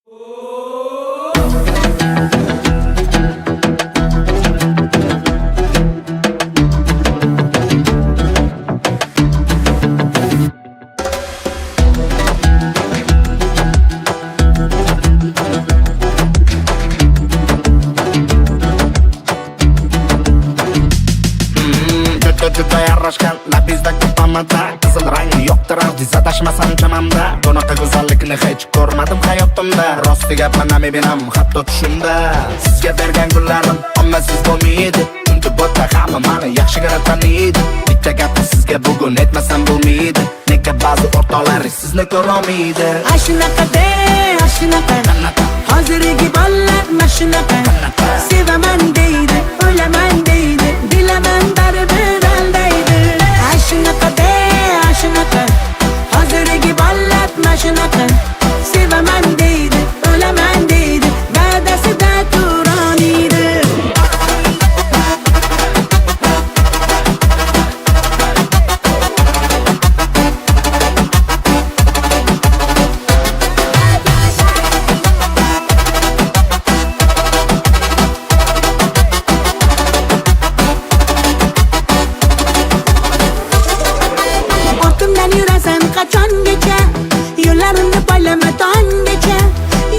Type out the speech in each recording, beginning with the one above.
Juda yarashgan labizda ko'pamada qizil rangi yo'qdir avdiz adashmasam chamamda bunaqa go'zallikni hech ko'rmadim hayotimda rosti gaplarni benam hatto tushimda sizga bergan gullarim ommasiz bo'lmaydi chunki bo'ta hamma meni yaxshigina taniydi bitta gapni sizga bugun aytmasam bo'lmaydi nega ba'zi o'rtoqlaringiz sizni ko'rolmaydi Ashunaqa hozirgi bolalar mashunaqa sevaman deydi o'laman deydi bilaman baribir aldaydi Ashunaqa hozirgi bolalar mashunaqa sevaman deydi o'laman deydi va'dasida turolmaydi Yurasan qachongacha yo'llarimni poylama tonggacha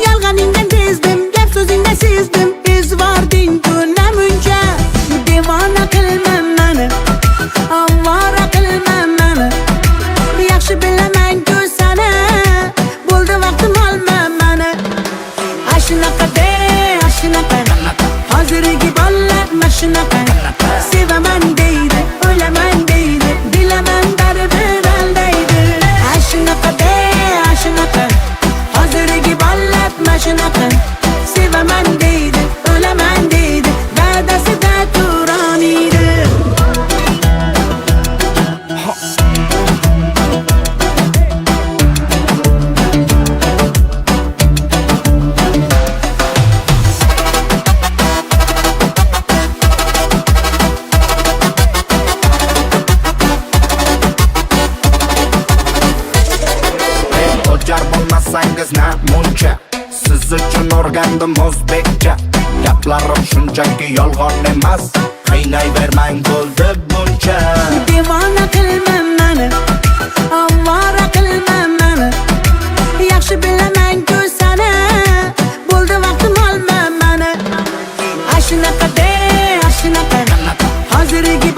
yolg'oningdan bezdim gap so'zingdan sezdim bezvording namuncha devona qilma meni ovora qilma meni yaxshi bilaman-ku seni bo'ldi vaqtim olma meni ashunaqa hozirgi bolalar mashunaqa sevaman deydi o'laman deydi bilaman baribir Ashunaqa hozirgi bolalar mashunaqa sevaman deydi o'laman deydi va'dasida turolmaydi O'jar bo'lmasangiz namuncha siz uchun o'rgandim o'zbekcha gaplarim shunchaki yolg'on emas qiynayvermang bo'ldi buncha devona qilma meni ovora qilma meni yaxshi bilaman-ku seni bo'ldi vaqtim olma meni ashunaqa hozirgi